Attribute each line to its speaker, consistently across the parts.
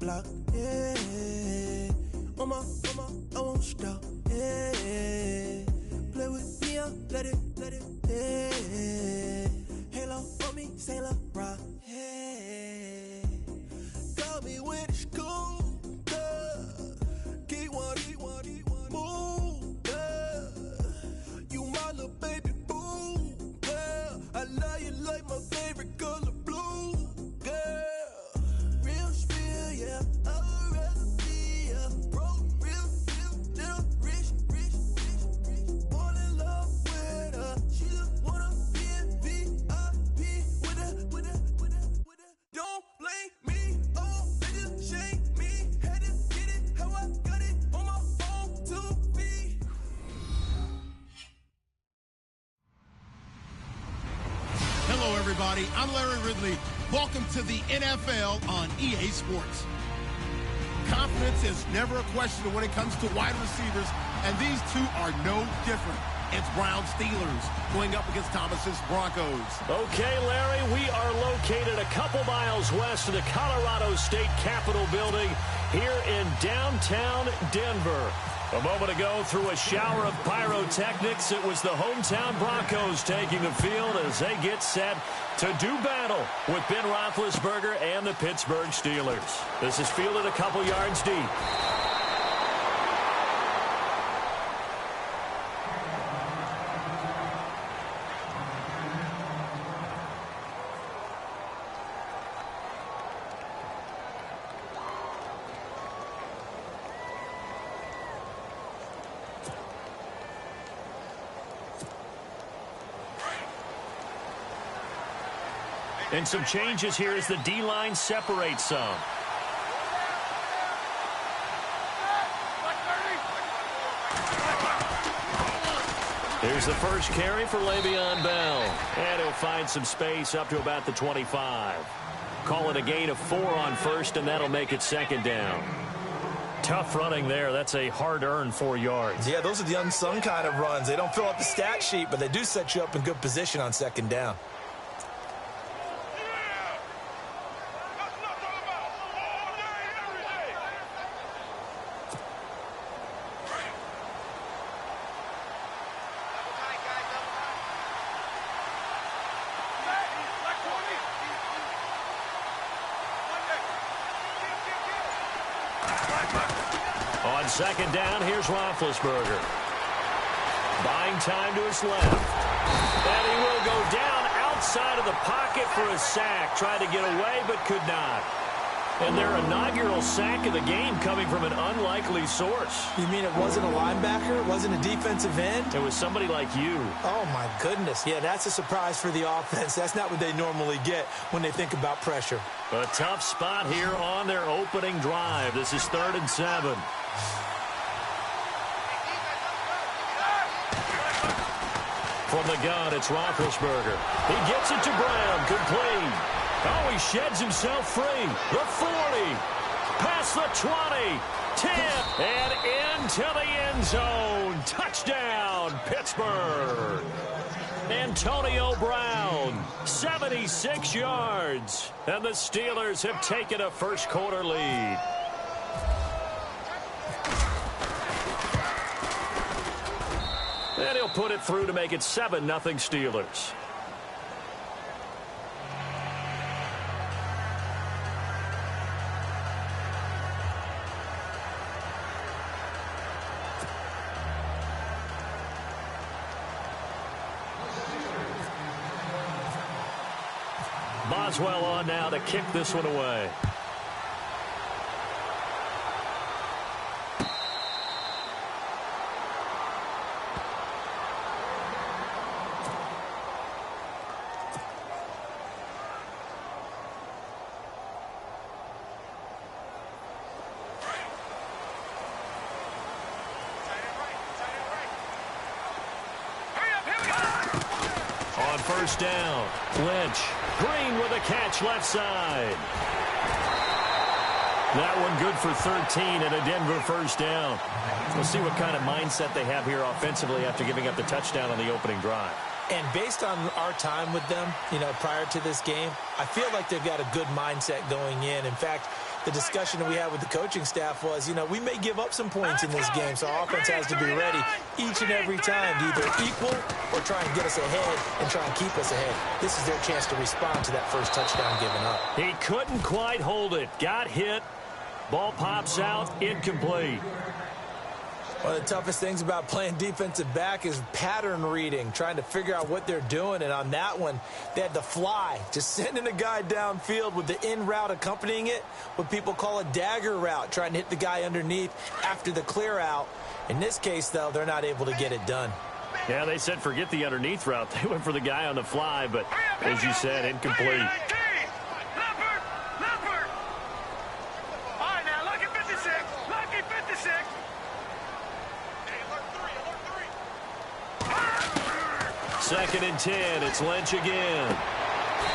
Speaker 1: block, yeah. Mama, I won't stop, yeah. Play with me, let it, yeah. Halo on me, Sailor Rock, yeah. Got me when it's cool, keep one, move, yeah. You my little baby boo, yeah. I love you like my favorite color blue, girl. Real spill, yeah. I'd rather be a broke, real, little rich. Fall in love with her. She just wanna be in VIP with her. Don't blame me, oh, niggas shame me. Had to get it how I got it on my own 2 feet.
Speaker 2: Hello, everybody. I'm Larry Ridley. Welcome to the NFL on EA Sports. Confidence is never a question when it comes to wide receivers, and these two are no different. It's Browns Steelers going up against Thomas's Broncos.
Speaker 3: Okay, Larry, we are located a couple miles west of the Colorado State Capitol building here in downtown Denver. A moment ago, through a shower of pyrotechnics, it was the hometown Broncos taking the field as they get set to do battle with Ben Roethlisberger and the Pittsburgh Steelers. This is fielded a couple yards deep. And some changes here as the D-line separates some. Here's the first carry for Le'Veon Bell. And he'll find some space up to about the 25. Call it a gain of 4 on first, and that'll make it second down. Tough running there. That's a hard-earned 4 yards.
Speaker 4: Yeah, those are the unsung kind of runs. They don't fill up the stat sheet, but they do set you up in good position on second down.
Speaker 3: On second down, here's Roethlisberger. Buying time to his left. And he will go down outside of the pocket for a sack. Tried to get away, but could not. And their inaugural sack of the game coming from an unlikely source.
Speaker 4: You mean it wasn't a linebacker? It wasn't a defensive end?
Speaker 3: It was somebody like you.
Speaker 4: Oh, my goodness. Yeah, that's a surprise for the offense. That's not what they normally get when they think about pressure.
Speaker 3: A tough spot here on their opening drive. This is 3rd and 7. From the gun, it's Roethlisberger. He gets it to Brown, complete. Oh, he sheds himself free. The 40, past the 20, 10, and into the end zone. Touchdown, Pittsburgh. Antonio Brown, 76 yards. And the Steelers have taken a first-quarter lead. And he'll put it through to make it 7-0 Steelers. Boswell on now to kick this one away. On first down, Lynch. Green with a catch left side. That one good for 13 and a Denver first down. We'll see what kind of mindset they have here offensively after giving up the touchdown on the opening drive.
Speaker 4: And based on our time with them, prior to this game, I feel like they've got a good mindset going in. In fact, the discussion that we had with the coaching staff was, you know, we may give up some points in this game, so our offense has to be ready each and every time to either equal or try and get us ahead and try and keep us ahead. This is their chance to respond to that first touchdown given up.
Speaker 3: He couldn't quite hold it. Got hit. Ball pops out. Incomplete.
Speaker 4: One of the toughest things about playing defensive back is pattern reading, trying to figure out what they're doing. And on that one, they had to fly, just sending a guy downfield with the in route accompanying it, what people call a dagger route, trying to hit the guy underneath after the clear out. In this case, though, they're not able to get it done.
Speaker 3: Yeah, they said forget the underneath route. They went for the guy on the fly, but as you said, incomplete. Second and 10. It's Lynch again.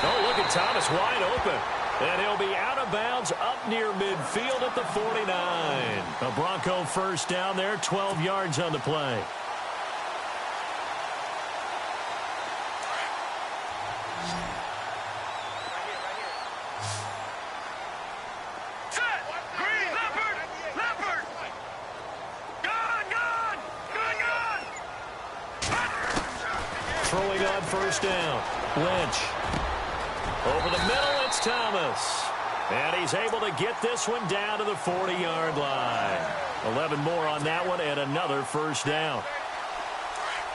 Speaker 3: Oh, look at Thomas wide open. And he'll be out of bounds up near midfield at the 49. A Bronco first down there, 12 yards on the play. Throwing on first down. Lynch. Over the middle, it's Thomas. And he's able to get this one down to the 40-yard line. 11 more on that one and another first down.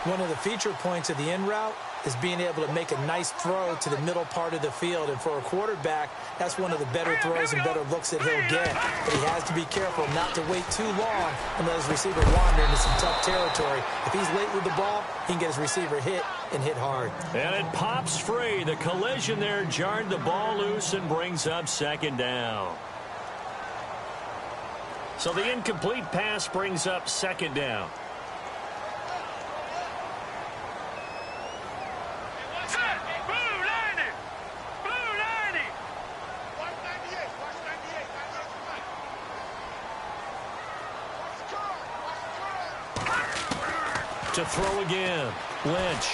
Speaker 4: One of the feature points of the in route is being able to make a nice throw to the middle part of the field. And for a quarterback, that's one of the better throws and better looks that he'll get. But he has to be careful not to wait too long and let his receiver wander into some tough territory. If he's late with the ball, he can get his receiver hit and hit hard. And
Speaker 3: it pops free. The collision there jarred the ball loose and brings up second down. So the incomplete pass brings up second down. To throw again. Lynch.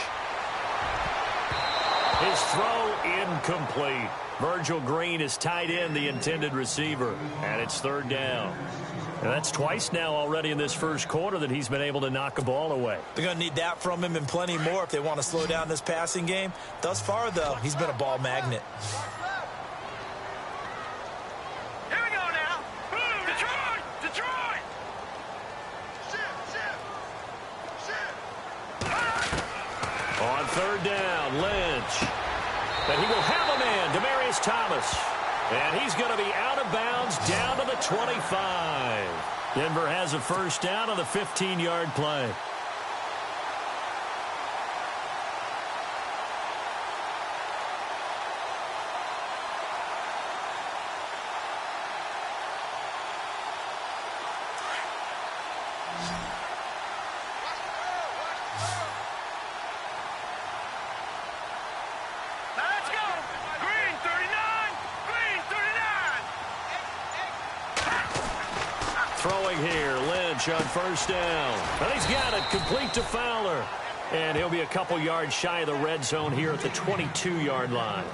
Speaker 3: His throw incomplete. Virgil Green is tied in, the intended receiver. And it's third down. And that's twice now already in this first quarter that he's been able to knock a ball away.
Speaker 4: They're going to need that from him and plenty more if they want to slow down this passing game. Thus far, though, he's been a ball magnet.
Speaker 3: On third down, Lynch. But he will have a man, Demaryius Thomas. And he's going to be out of bounds down to the 25. Denver has a first down on the 15-yard play. Throwing here, Lynch on first down. And he's got it, complete to Fowler. And he'll be a couple yards shy of the red zone here at the 22-yard line.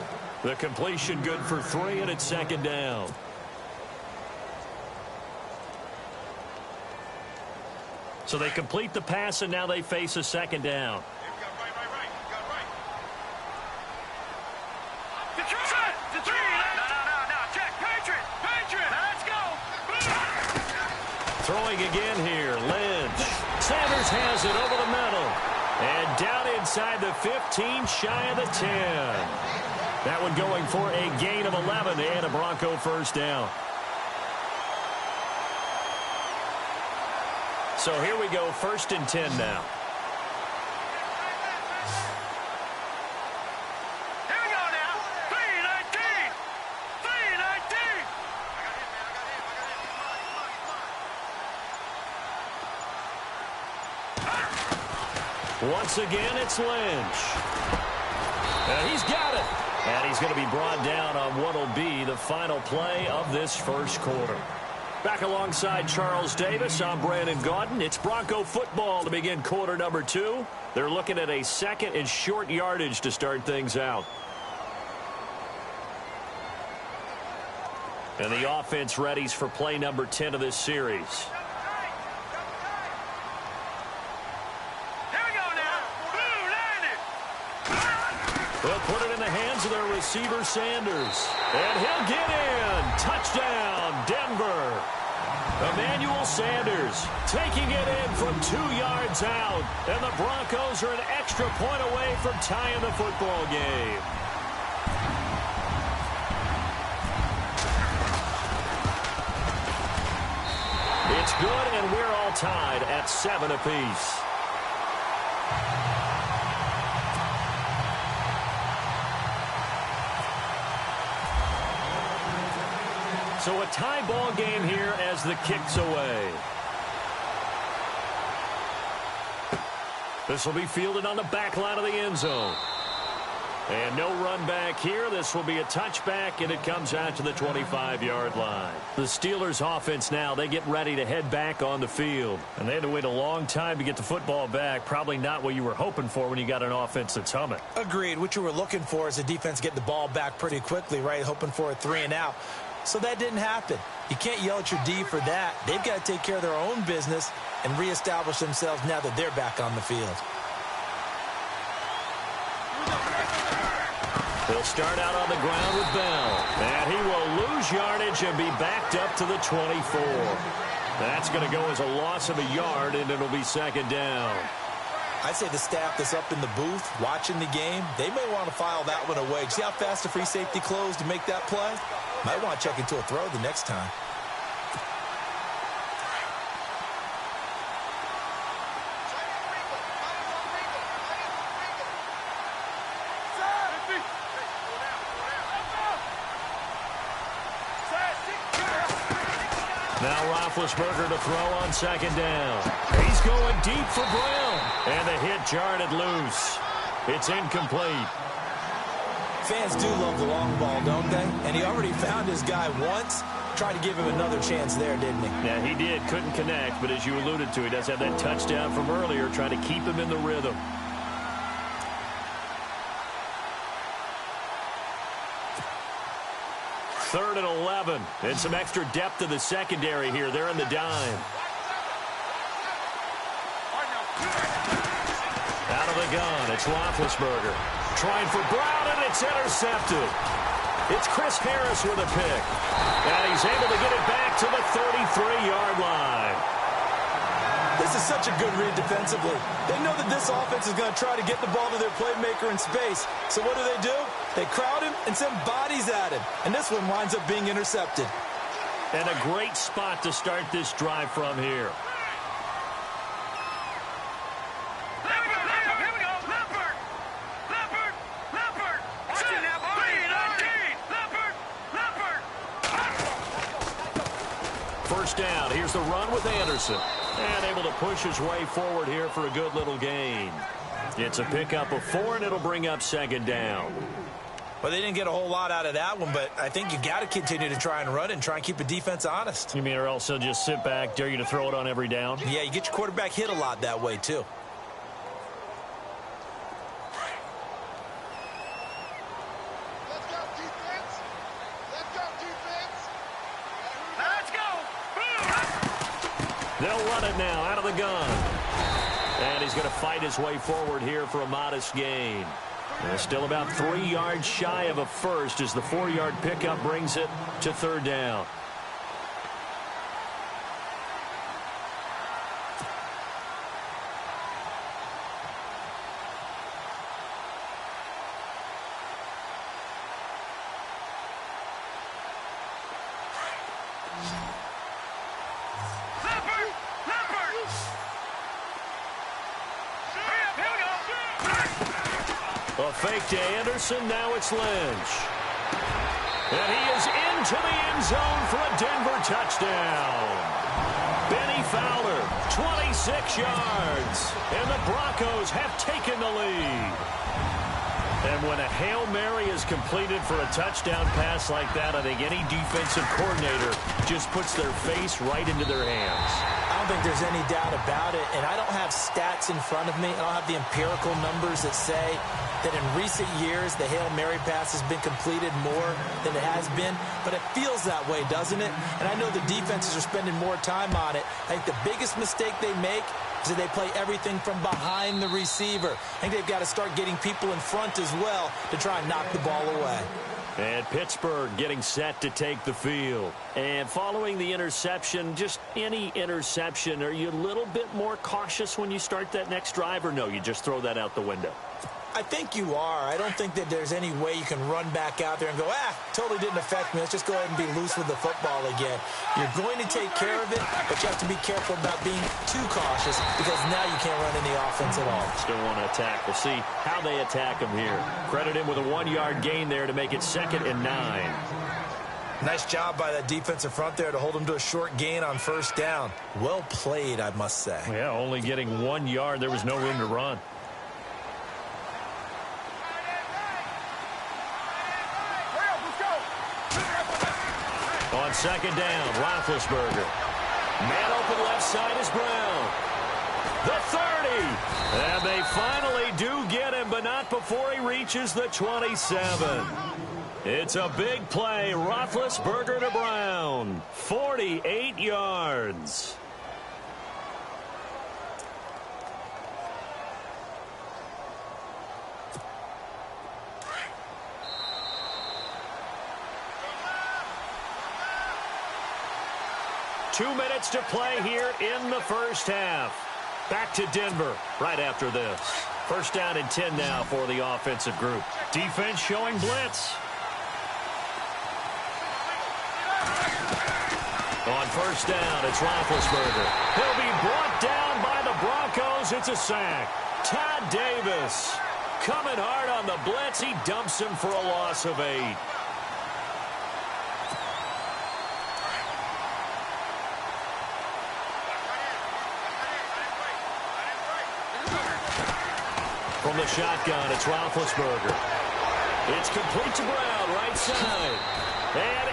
Speaker 3: The completion good for 3, and it's second down. So they complete the pass, and now they face a second down. Throwing again here, Lynch. Sanders has it over the middle. And down inside the 15, shy of the 10. That one going for a gain of 11 and a Bronco first down. So here we go, first and 10 now. Once again, it's Lynch. And he's got it. And he's going to be brought down on what will be the final play of this first quarter. Back alongside Charles Davis, I'm Brandon Gaudin. It's Bronco football to begin quarter number 2. They're looking at a second and short yardage to start things out. And the offense readies for play number 10 of this series. They'll put it in the hands of their receiver, Sanders. And he'll get in. Touchdown, Denver. Emmanuel Sanders taking it in from 2 yards out. And the Broncos are an extra point away from tying the football game. It's good, and we're all tied at 7 apiece. So a tie ball game here as the kick's away. This will be fielded on the back line of the end zone. And no run back here. This will be a touchback, and it comes out to the 25-yard line. The Steelers' offense now, they get ready to head back on the field. And they had to wait a long time to get the football back. Probably not what you were hoping for when you got an offense that's humming.
Speaker 4: Agreed. What you were looking for is the defense getting the ball back pretty quickly, right? Hoping for a 3-and-out. So that didn't happen. You can't yell at your D for that. They've got to take care of their own business and reestablish themselves now that they're back on the field.
Speaker 3: He'll start out on the ground with Bell. And he will lose yardage and be backed up to the 24. That's going to go as a loss of a yard, and it'll be second down.
Speaker 4: I'd say the staff that's up in the booth watching the game, they may want to file that one away. See how fast the free safety closed to make that play? Might want to check into a throw the next time.
Speaker 3: Now Roethlisberger to throw on second down. He's going deep for Brown. And the hit jarred it loose. It's incomplete.
Speaker 4: Fans do love the long ball, don't they? And he already found his guy once. Tried to give him another chance there, didn't he?
Speaker 3: Yeah, he did. Couldn't connect. But as you alluded to, he does have that touchdown from earlier, trying to keep him in the rhythm. Third and 11. And some extra depth to the secondary here. They're in the dime. Out of the gun, it's Roethlisberger. Trying for Brown, and it's intercepted. It's Chris Harris with a pick. And he's able to get it back to the 33-yard line.
Speaker 4: This is such a good read defensively. They know that this offense is going to try to get the ball to their playmaker in space. So what do? They crowd him and send bodies at him. And this one winds up being intercepted.
Speaker 3: And a great spot to start this drive from here. First down. Here's the run with Anderson. And able to push his way forward here for a good little gain. It's a pickup of 4, and it'll bring up second down.
Speaker 4: Well, they didn't get a whole lot out of that one, but I think you got to continue to try and run and try and keep the defense honest.
Speaker 3: You mean or else they'll just sit back, dare you to throw it on every down?
Speaker 4: Yeah, you get your quarterback hit a lot that way, too.
Speaker 3: They'll run it now out of the gun. And he's going to fight his way forward here for a modest gain. And still about 3 yards shy of a first as the 4-yard pickup brings it to third down. A fake to Anderson. Now it's Lynch. And he is into the end zone for a Denver touchdown. Benny Fowler, 26 yards. And the Broncos have taken the lead. And when a Hail Mary is completed for a touchdown pass like that, I think any defensive coordinator just puts their face right into their hands.
Speaker 4: I'm think there's any doubt about it, and I don't have stats in front of me. I don't have the empirical numbers that say that in recent years the Hail Mary pass has been completed more than it has been, but it feels that way, doesn't it? And I know the defenses are spending more time on it. I think the biggest mistake they make is that they play everything from behind the receiver. I think they've got to start getting people in front as well to try and knock the ball away.
Speaker 3: And Pittsburgh getting set to take the field. And following the interception, just any interception, are you a little bit more cautious when you start that next drive, or no, you just throw that out the window?
Speaker 4: I think you are. I don't think that there's any way you can run back out there and go, totally didn't affect me. Let's just go ahead and be loose with the football again. You're going to take care of it, but you have to be careful about being too cautious because now you can't run any offense at all.
Speaker 3: Still want to attack. We'll see how they attack him here. Credit him with a 1-yard gain there to make it 2nd and 9.
Speaker 4: Nice job by that defensive front there to hold him to a short gain on 1st down. Well played, I must say.
Speaker 3: Yeah, only getting 1 yard. There was no room to run. On 2nd down, Roethlisberger. Man open left side is Brown. The 30. And they finally do get him, but not before he reaches the 27. It's a big play. Roethlisberger to Brown. 48 yards. Two minutes to play here in the first half. Back to Denver right after this. 1st down and 10 now for the offensive group. Defense showing blitz. On 1st down, it's Roethlisberger. He'll be brought down by the Broncos. It's a sack. Todd Davis coming hard on the blitz. He dumps him for a loss of 8. From the shotgun, it's Roethlisberger. It's complete to Brown, right side. And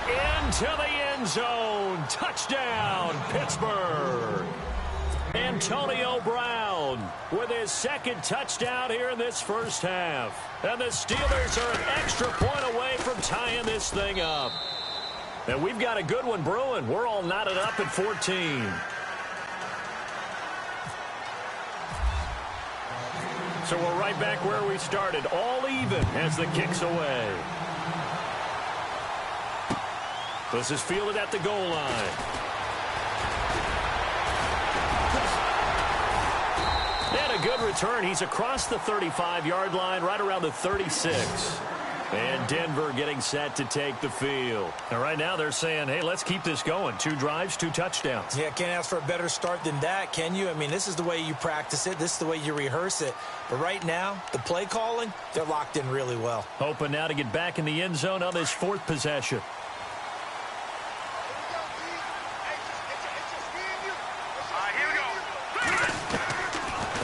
Speaker 3: into the end zone. Touchdown, Pittsburgh. Antonio Brown with his 2nd touchdown here in this first half. And the Steelers are an extra point away from tying this thing up. And we've got a good one brewing. We're all knotted up at 14. So we're right back where we started, all even as the kick's away. This is fielded at the goal line. And a good return. He's across the 35-yard line, right around the 36. And Denver getting set to take the field. And right now they're saying, hey, let's keep this going. 2 drives, 2 touchdowns.
Speaker 4: Yeah, can't ask for a better start than that, can you? I mean, this is the way you practice it. This is the way you rehearse it. But right now, the play calling, they're locked in really well.
Speaker 3: Hoping now to get back in the end zone on this 4th possession.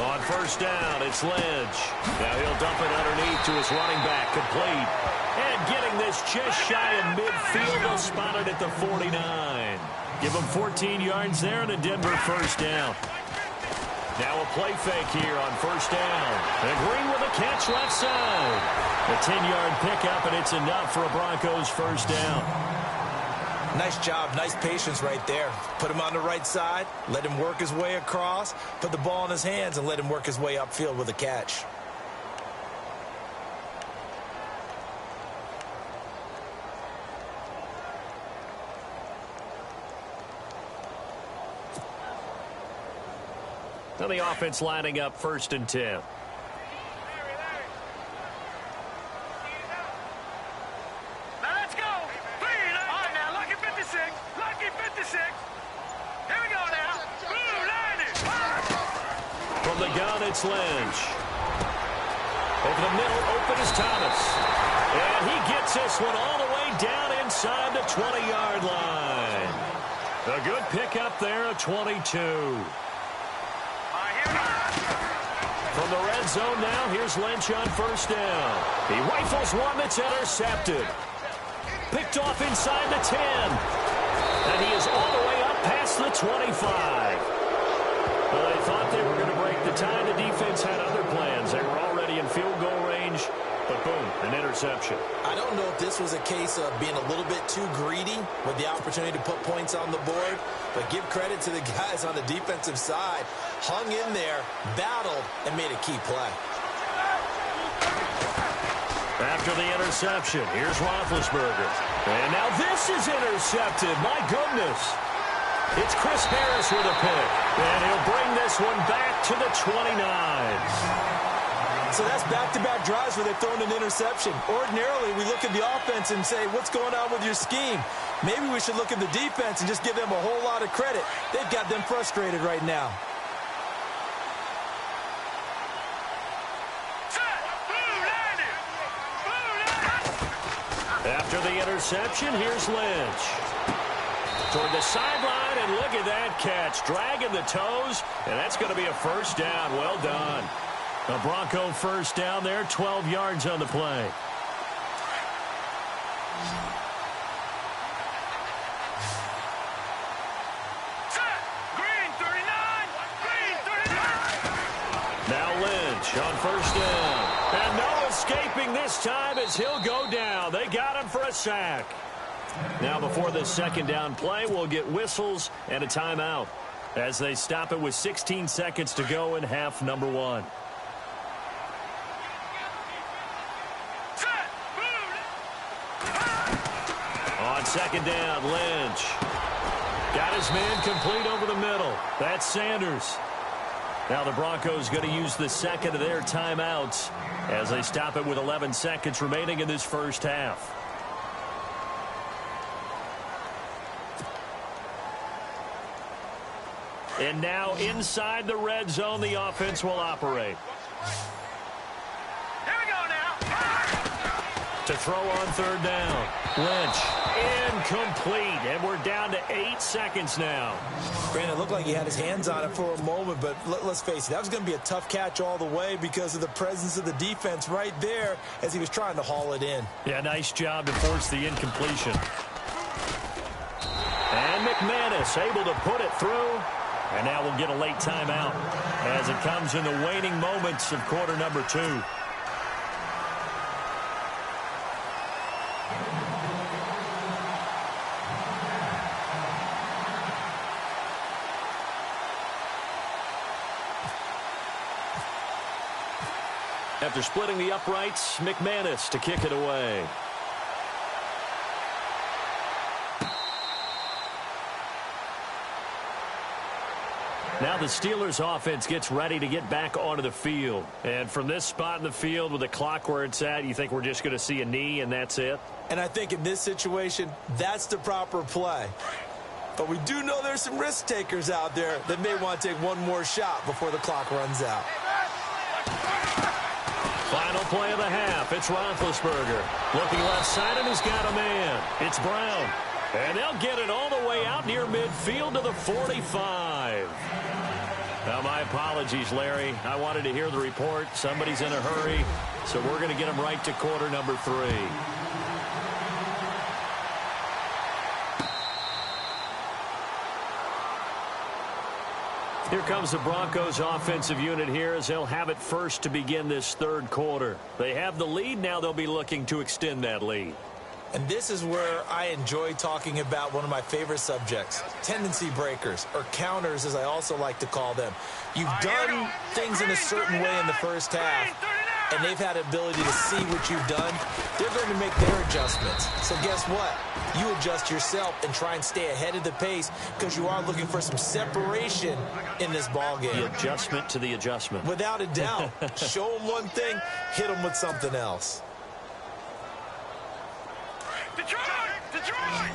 Speaker 3: On 1st down, it's Lynch. Now he'll dump it underneath to his running back, complete. And getting this just shy of midfield, they'll spot it at the 49. Give him 14 yards there and a Denver 1st down. Now a play fake here on 1st down. And Green with a catch left side. A 10-yard pickup, and it's enough for a Broncos 1st down.
Speaker 4: Nice job, nice patience right there. Put him on the right side, let him work his way across, put the ball in his hands, and let him work his way upfield with a catch.
Speaker 3: Now the offense lining up 1st and 10. From the gun, it's Lynch. Over the middle, open is Thomas. And he gets this one all the way down inside the 20-yard line. A good pickup there, a 22. From the red zone now, here's Lynch on 1st down. He rifles one that's intercepted. Picked off inside the 10. And he is all the way up past the 25. Well, they thought they were going to break the tie. The defense had other plans. They were already in field goal range, but boom, an interception.
Speaker 4: I don't know if this was a case of being a little bit too greedy with the opportunity to put points on the board, but give credit to the guys on the defensive side. Hung in there, battled, and made a key play.
Speaker 3: After the interception, here's Roethlisberger. And now this is intercepted. My goodness. It's Chris Harris with a pick. And he'll bring this one back to the 29.
Speaker 4: So that's back-to-back drives where they've thrown an interception. Ordinarily, we look at the offense and say, what's going on with your scheme? Maybe we should look at the defense and just give them a whole lot of credit. They've got them frustrated right now.
Speaker 3: After the interception, here's Lynch. Toward the sideline, and look at that catch. Dragging the toes, and that's going to be a first down. Well done. A Bronco first down there, 12 yards on the play. Now Lynch on first down. And no escaping this time as he'll go down. They got him for a sack. Now before the second down play, we'll get whistles and a timeout as they stop it with 16 seconds to go in half number one. On second down, Lynch. Got his man complete over the middle. That's Sanders. Now the Broncos going to use the second of their timeouts as they stop it with 11 seconds remaining in this first half. And now inside the red zone, the offense will operate.
Speaker 5: Here we go now.
Speaker 3: To throw on third down. Lynch, incomplete. And we're down to 8 seconds now.
Speaker 4: Brandon, it looked like he had his hands on it for a moment, but let's face it, that was going to be a tough catch all the way because of the presence of the defense right there as he was trying to haul it in.
Speaker 3: Yeah, nice job to force the incompletion. And McManus able to put it through. And now we'll get a late timeout as it comes in the waning moments of quarter number 2. After splitting the uprights, McManus to kick it away. Now the Steelers offense gets ready to get back onto the field. And from this spot in the field with the clock where it's at, you think we're just going to see a knee and that's it?
Speaker 4: And I think in this situation, that's the proper play. But we do know there's some risk takers out there that may want to take one more shot before the clock runs out.
Speaker 3: Final play of the half. It's Roethlisberger. Looking left side, and he's got a man. It's Brown. And they'll get it all the way out near midfield to the 45. Now, my apologies, Larry. I wanted to hear the report. Somebody's in a hurry, so we're going to get him right to quarter number 3. Here comes the Broncos offensive unit here as they'll have it first to begin this third quarter. They have the lead. Now they'll be looking to extend that lead.
Speaker 4: And this is where I enjoy talking about one of my favorite subjects, tendency breakers, or counters as I also like to call them. You've done things in a certain way in the first half, and they've had the ability to see what you've done. They're going to make their adjustments. So guess what? You adjust yourself and try and stay ahead of the pace because you are looking for some separation in this ballgame.
Speaker 3: The adjustment to the adjustment.
Speaker 4: Without a doubt. Show them one thing, hit them with something else.
Speaker 5: Detroit! Detroit!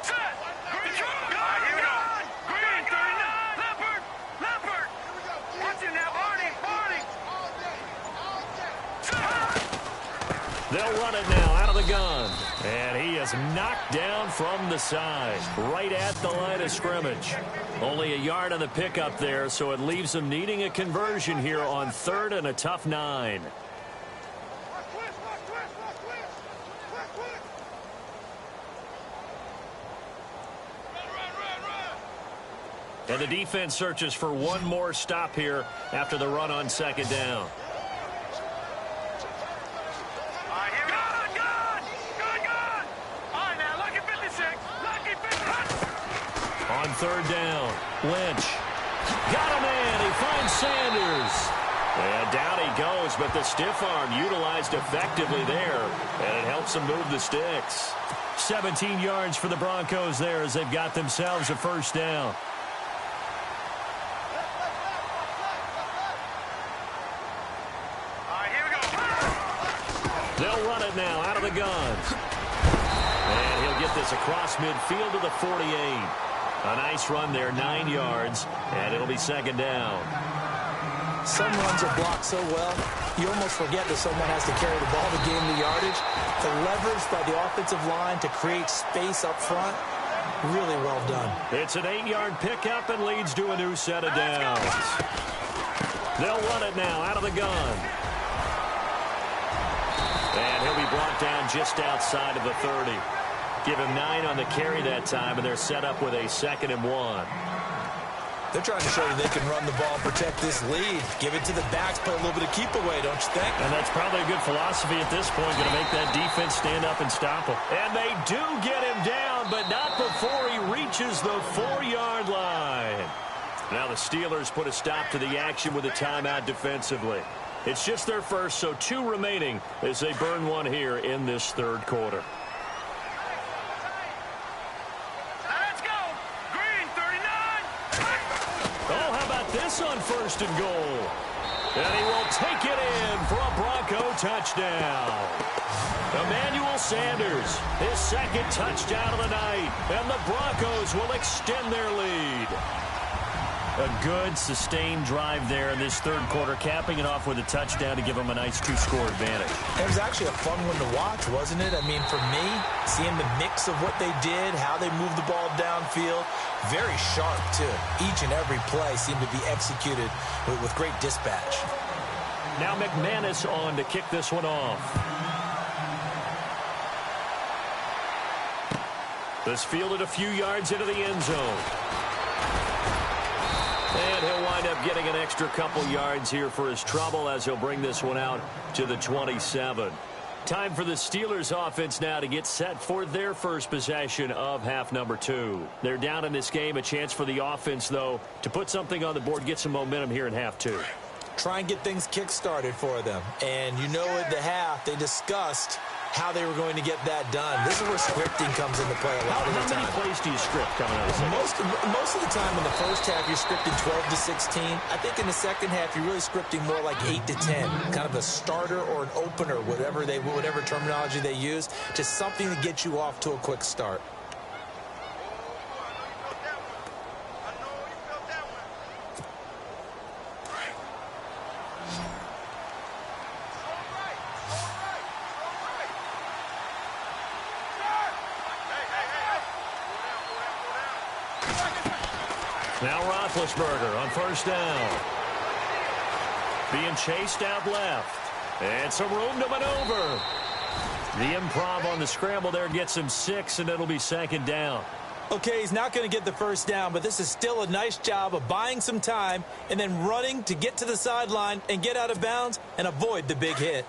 Speaker 5: Set! Detroit! Here we go! Green, 39! Leopard! Leopard! Watch it now, Barney! Barney!
Speaker 3: They'll run it now out of the gun. And he is knocked down from the side, right at the line of scrimmage. Only a yard on the pickup there, so it leaves them needing a conversion here on third and a tough 9. And the defense searches for one more stop here after the run on second down. On third down, Lynch. Got a man. He finds Sanders. And down he goes, but the stiff arm utilized effectively there, and it helps them move the sticks. 17 yards for the Broncos there as they've got themselves a first down. They'll run it now out of the gun. And he'll get this across midfield to the 48. A nice run there, 9 yards, and it'll be second down.
Speaker 4: Some runs are blocked so well, you almost forget that someone has to carry the ball to gain the yardage. The leverage by the offensive line to create space up front, really well done.
Speaker 3: It's an 8-yard pickup and leads to a new set of downs. They'll run it now out of the gun. And he'll be brought down just outside of the 30. Give him 9 on the carry that time, and they're set up with a 2nd and 1.
Speaker 4: They're trying to show that they can run the ball, protect this lead. Give it to the backs, play a little bit of keep away, don't you think?
Speaker 3: And that's probably a good philosophy at this point, going to make that defense stand up and stop him. And they do get him down, but not before he reaches the 4-yard line. Now the Steelers put a stop to the action with a timeout defensively. It's just their first, so 2 remaining as they burn one here in this third quarter. On first and goal. And he will take it in for a Bronco touchdown. Emmanuel Sanders, his 2nd touchdown of the night. And the Broncos will extend their lead. A good, sustained drive there in this third quarter, capping it off with a touchdown to give them a nice 2-score advantage.
Speaker 4: It was actually a fun one to watch, wasn't it? I mean, for me, seeing the mix of what they did, how they moved the ball downfield, very sharp, too. Each and every play seemed to be executed with great dispatch.
Speaker 3: Now McManus on to kick this one off. This fielded a few yards into the end zone. And he'll wind up getting an extra couple yards here for his trouble as he'll bring this one out to the 27. Time for the Steelers offense now to get set for their first possession of half number 2. They're down in this game. A chance for the offense, though, to put something on the board, get some momentum here in half 2.
Speaker 4: Try and get things kick-started for them. And you know at the half, they discussed how they were going to get that done. This is where scripting comes into play a lot of the time.
Speaker 3: How many plays do you script coming out of the second?
Speaker 4: Most of the time in the first half, you're scripting 12 to 16. I think in the second half, you're really scripting more like 8 to 10. Kind of a starter or an opener, whatever terminology they use, just something to get you off to a quick start.
Speaker 3: Now Roethlisberger on first down. Being chased out left. And some room to maneuver. The improv on the scramble there gets him 6, and it'll be second down.
Speaker 4: Okay, he's not going to get the first down, but this is still a nice job of buying some time and then running to get to the sideline and get out of bounds and avoid the big hit.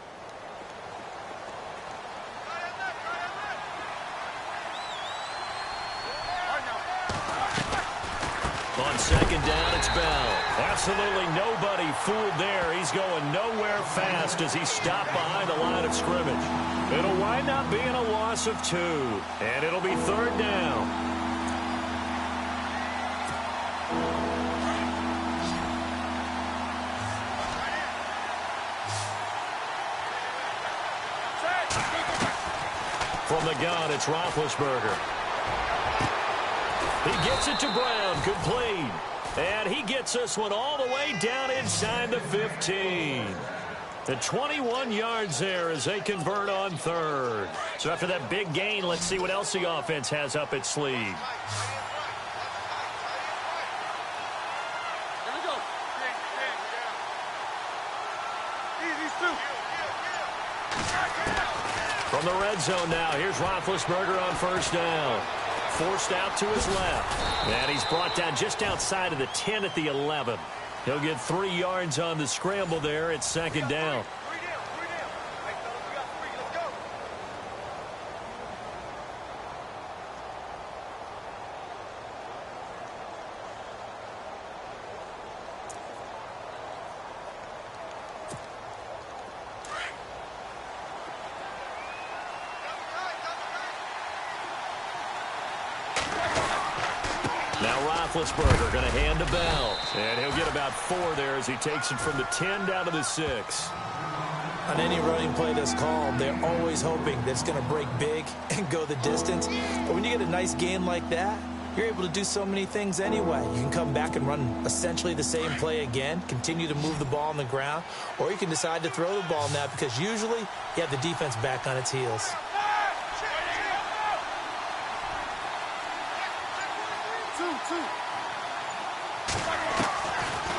Speaker 3: On second down, it's Bell. Absolutely nobody fooled there. He's going nowhere fast as he's stopped behind the line of scrimmage. It'll wind up being a loss of 2, and it'll be third down. From the gun, it's Roethlisberger. He gets it to Brown, complete. And he gets this one all the way down inside the 15. The 21 yards there as they convert on third. So after that big gain, let's see what else the offense has up its sleeve.
Speaker 5: Here we go.
Speaker 3: From the red zone now, here's Roethlisberger on first down. forced out to his left. And he's brought down just outside of the 10 at the 11. He'll get 3 yards on the scramble there. It's second down. Now Roethlisberger going to hand to Bell. And he'll get about 4 there as he takes it from the 10 down to the 6.
Speaker 4: On any running play that's called, they're always hoping that it's going to break big and go the distance. But when you get a nice gain like that, you're able to do so many things anyway. You can come back and run essentially the same play again, continue to move the ball on the ground, or you can decide to throw the ball now because usually you have the defense back on its heels.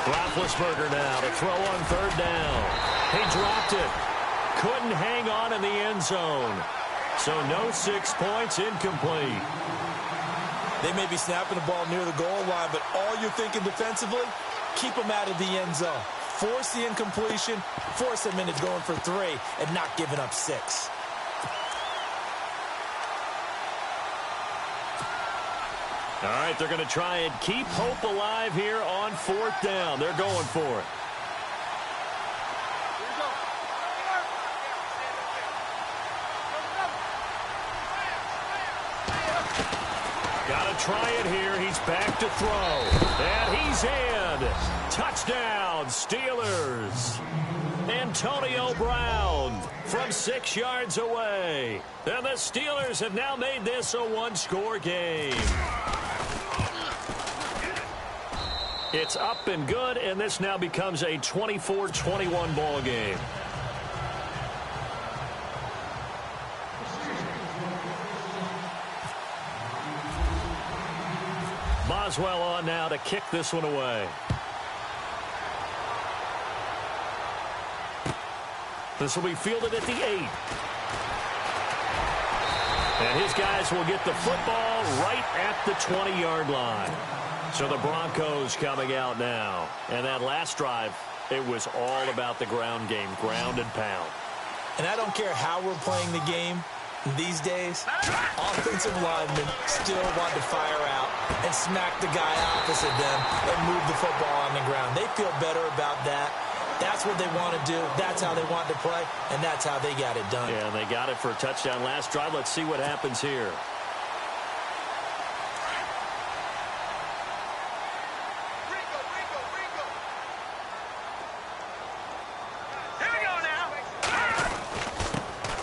Speaker 3: Roethlisberger now to throw on 3rd down. He dropped it. Couldn't hang on in the end zone. So no 6 points, incomplete.
Speaker 4: They may be snapping the ball near the goal line, but all you're thinking defensively, keep them out of the end zone. Force the incompletion, force them into going for 3 and not giving up 6.
Speaker 3: All right, they're going to try and keep hope alive here on 4th down. They're going for it. Got to try it here. He's back to throw. And he's in. Touchdown, Steelers. Antonio Brown from 6 yards away. And the Steelers have now made this a 1-score game. It's up and good, and this now becomes a 24-21 ball game. Boswell on now to kick this one away. This will be fielded at the 8. And his guys will get the football right at the 20-yard line. So the Broncos coming out now. And that last drive, it was all about the ground game, ground and pound.
Speaker 4: And I don't care how we're playing the game these days, offensive linemen still want to fire out and smack the guy opposite them and move the football on the ground. They feel better about that. That's what they want to do. That's how they want to play, and that's how they got it done.
Speaker 3: Yeah, and they got it for a touchdown last drive. Let's see what happens here.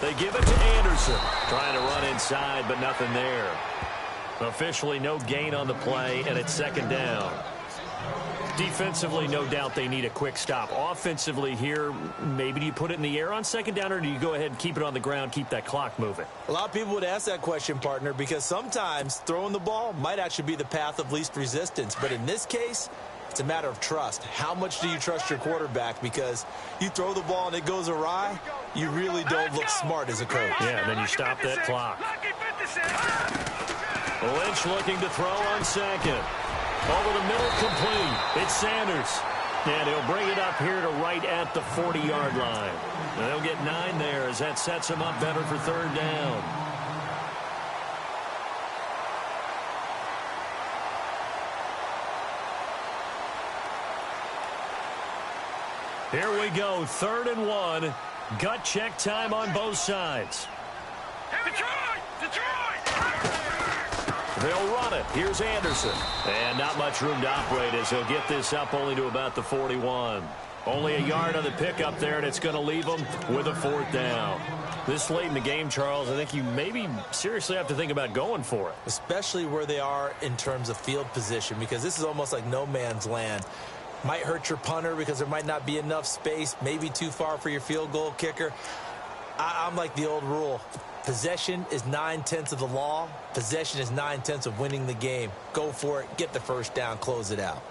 Speaker 3: They give it to Anderson. Trying to run inside, but nothing there. Officially, no gain on the play, and it's 2nd down. Defensively, no doubt they need a quick stop. Offensively here, maybe do you put it in the air on 2nd down, or do you go ahead and keep it on the ground, keep that clock moving?
Speaker 4: A lot of people would ask that question, partner, because sometimes throwing the ball might actually be the path of least resistance. But in this case, it's a matter of trust. How much do you trust your quarterback? Because you throw the ball and it goes awry, you really don't look smart as a coach.
Speaker 3: Yeah, and then you stop that clock. Lynch looking to throw on 2nd. Over the middle, complete. It's Sanders. And he'll bring it up here to right at the 40-yard line. And they'll get 9 there as that sets him up better for 3rd down. Here we go, 3rd and 1. Gut check time on both sides. They'll run it. Here's Anderson. And not much room to operate as he'll get this up only to about the 41. Only a yard on the pickup there, and it's going to leave them with a 4th down. This late in the game, Charles, I think you maybe seriously have to think about going for it.
Speaker 4: Especially where they are in terms of field position, because this is almost like no man's land. Might hurt your punter because there might not be enough space, maybe too far for your field goal kicker. I'm like the old rule. Possession is 9/10 of the law. Possession is 9/10 of winning the game. Go for it. Get the 1st down. Close it out.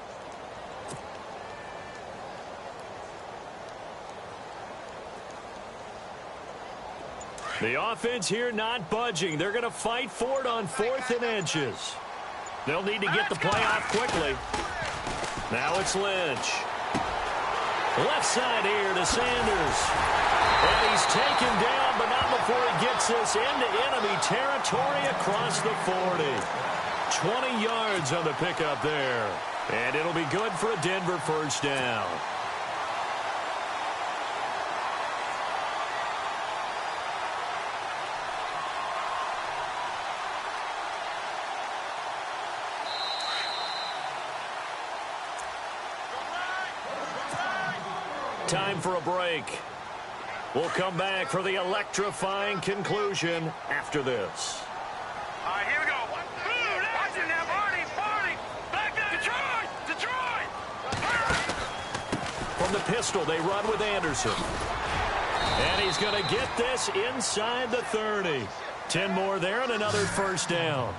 Speaker 3: The offense here not budging. They're going to fight for it on 4th and inches. They'll need to get the play off quickly. Now it's Lynch. Left side here to Sanders. And he's taken down, but not before he gets this into enemy territory across the 40. 20 yards on the pickup there. And it'll be good for a Denver first down. Time for a break. We'll come back for the electrifying conclusion after this.
Speaker 5: All right, here we go. Watch it now, Barney. Back there. Detroit.
Speaker 3: From the pistol, they run with Anderson. And he's going to get this inside the 30. 10 more there and another first down.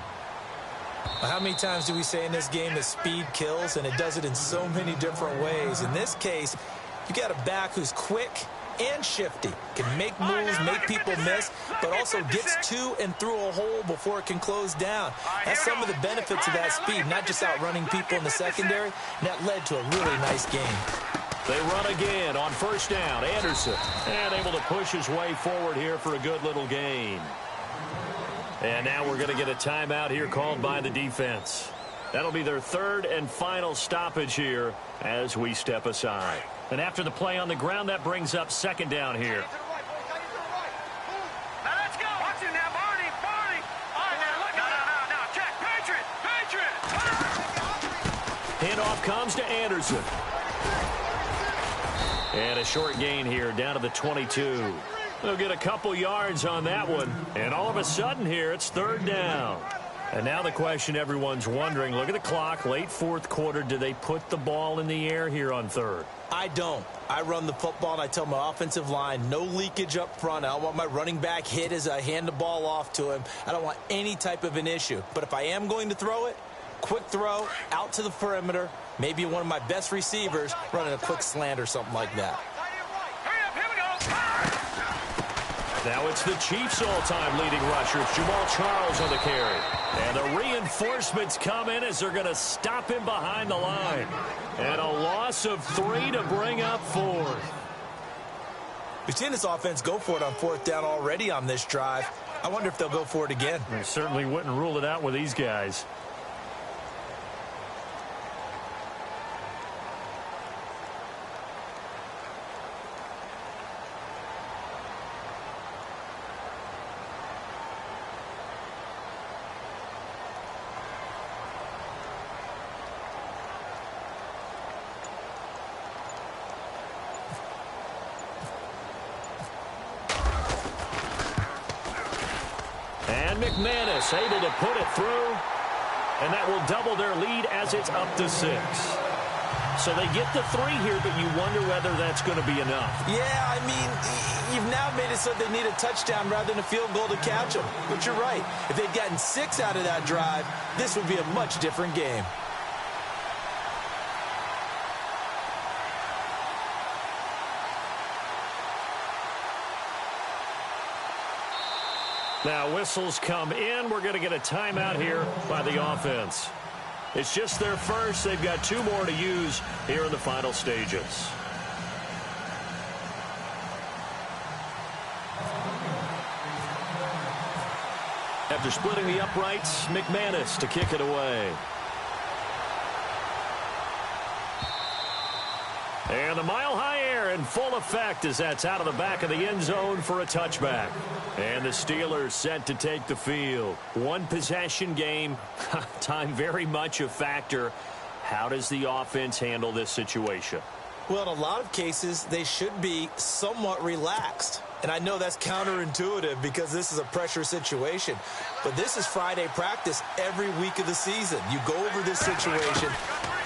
Speaker 4: How many times do we say in this game that speed kills, and it does it in so many different ways? In this case, you got a back who's quick and shifty, can make moves, make people miss, but also gets to and through a hole before it can close down. That's some of the benefits of that speed, not just outrunning people in the secondary. And that led to a really nice game.
Speaker 3: They run again on first down. Anderson, and able to push his way forward here for a good little gain. And now we're going to get a timeout here called by the defense. That'll be their 3rd and final stoppage here as we step aside. And after the play on the ground, that brings up 2nd down here.
Speaker 5: Now let's go. Watch it now, Barney. All right, now look. No. Check. Patriot.
Speaker 3: Handoff comes to Anderson. And a short gain here down to the 22. They'll get a couple yards on that one. And all of a sudden here, it's 3rd down. And now the question everyone's wondering, look at the clock, late 4th quarter. Do they put the ball in the air here on 3rd?
Speaker 4: I don't. I run the football, and I tell my offensive line, no leakage up front. I don't want my running back hit as I hand the ball off to him. I don't want any type of an issue. But if I am going to throw it, quick throw, out to the perimeter, maybe one of my best receivers running a quick slant or something like that.
Speaker 5: Hurry up, here we go.
Speaker 3: Now it's the Chiefs' all-time leading rushers, Jamal Charles on the carry. And the reinforcements come in as they're going to stop him behind the line. And a loss of 3 to bring up 4th.
Speaker 4: We've seen this offense go for it on 4th down already on this drive. I wonder if they'll go for it again.
Speaker 3: They certainly wouldn't rule it out with these guys. McManus able to put it through, and that will double their lead as it's up to 6. So they get the 3 here, but you wonder whether that's going to be enough.
Speaker 4: Yeah, I mean, you've now made it so they need a touchdown rather than a field goal to catch them. But you're right. If they'd gotten 6 out of that drive, this would be a much different game.
Speaker 3: Now whistles come in. We're going to get a timeout here by the offense. It's just their first. They've got 2 more to use here in the final stages. After splitting the uprights, McManus to kick it away. And the mile-high air in full effect as that's out of the back of the end zone for a touchback. And the Steelers set to take the field. 1 possession game. Time very much a factor. How does the offense handle this situation?
Speaker 4: Well, in a lot of cases, they should be somewhat relaxed. And I know that's counterintuitive because this is a pressure situation. But this is Friday practice every week of the season. You go over this situation,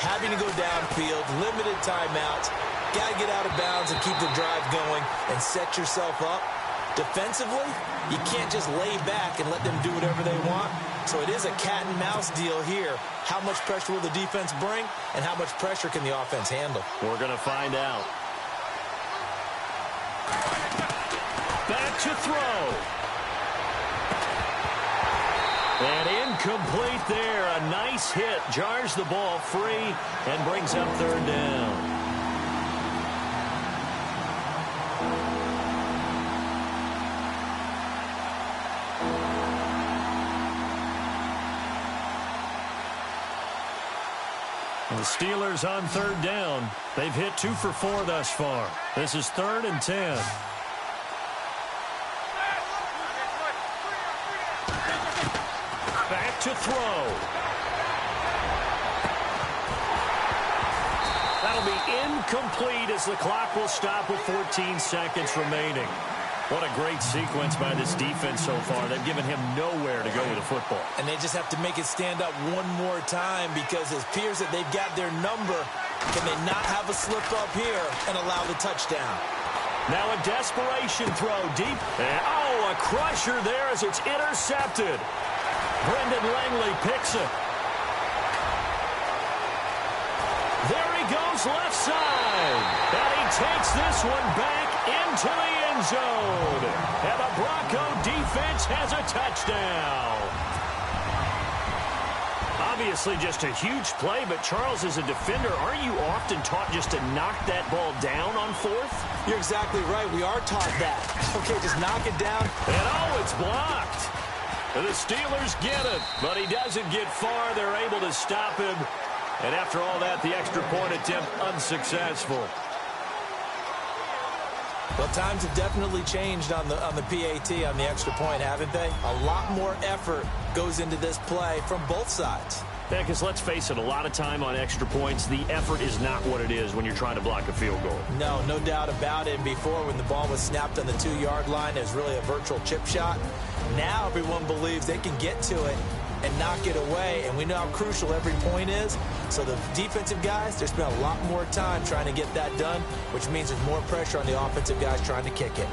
Speaker 4: having to go downfield, limited timeouts, got to get out of bounds and keep the drive going and set yourself up. Defensively, you can't just lay back and let them do whatever they want. So it is a cat and mouse deal here. How much pressure will the defense bring, and how much pressure can the offense handle?
Speaker 3: We're going to find out. Back to throw. And incomplete there. A nice hit. Jars the ball free and brings up third down. The Steelers on third down. They've hit 2 for 4 thus far. This is 3rd and 10. Back to throw. That'll be incomplete as the clock will stop with 14 seconds remaining. What a great sequence by this defense so far. They've given him nowhere to go with the football.
Speaker 4: And they just have to make it stand up one more time because it appears that they've got their number. Can they not have a slip up here and allow the touchdown?
Speaker 3: Now a desperation throw deep. And, oh, a crusher there as it's intercepted. Brendan Langley picks it. There he goes left side. And he takes this one back into the end zone. And the Bronco defense has a touchdown. Obviously just a huge play, but Charles, as a defender, aren't you often taught just to knock that ball down on 4th?
Speaker 4: You're exactly right. We are taught that. Okay, just knock it down.
Speaker 3: And oh, it's blocked. The Steelers get it, but he doesn't get far. They're able to stop him. And after all that, the extra point attempt unsuccessful.
Speaker 4: Well, times have definitely changed on the PAT, on the extra point, haven't they? A lot more effort goes into this play from both sides.
Speaker 3: Yeah, because let's face it, a lot of time on extra points, the effort is not what it is when you're trying to block a field goal.
Speaker 4: No doubt about it. And before, when the ball was snapped on the 2-yard line, it was really a virtual chip shot. Now everyone believes they can get to it and knock it away, and we know how crucial every point is. So the defensive guys, they spend a lot more time trying to get that done, which means there's more pressure on the offensive guys trying to kick it.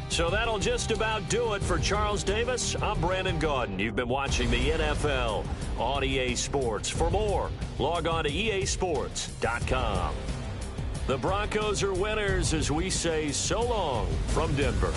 Speaker 3: So that'll just about do it for Charles Davis. I'm Brandon Gaudin. You've been watching the NFL on EA Sports. For more, log on to easports.com. The Broncos are winners as we say so long from Denver.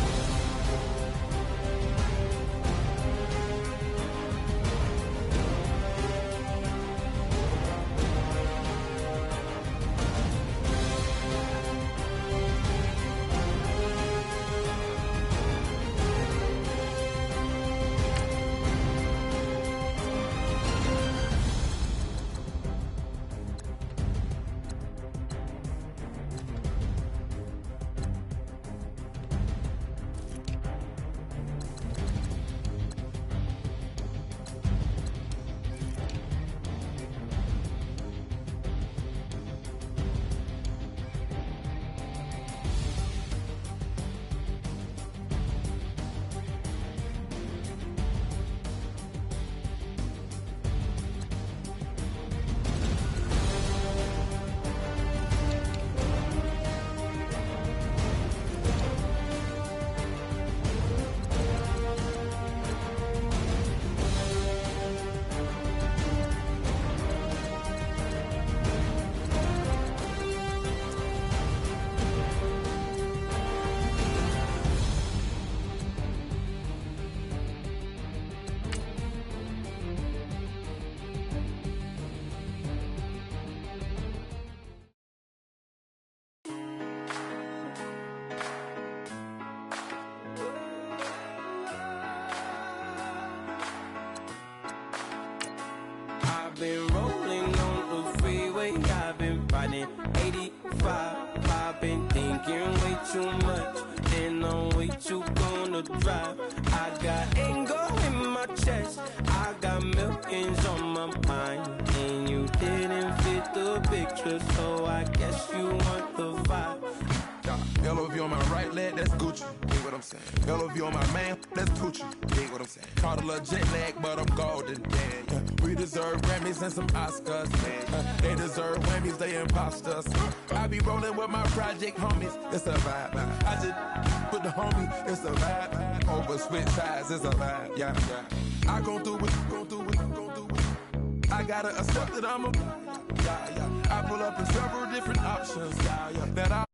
Speaker 6: Been rolling on the freeway, I've been riding 85. I've been thinking way too much, and I'm way too gonna drive. I got anger in my chest, I got millions on my mind, and you didn't fit the picture, so I guess you want the vibe.
Speaker 1: LOV on my right leg, that's Gucci. what I'm saying? Bellevue on my man, that's Tucci. Dig what I'm saying? Caught a little jet lag, but I'm golden. Yeah. We deserve Grammys and some Oscars. They deserve Grammys, they imposters. I be rolling with my project homies, it's a vibe. I just put the homie, it's a vibe. Over switch sides, it's a vibe. Yeah. I gon' do it. I gotta accept that I'm a. I pull up in several different options. That I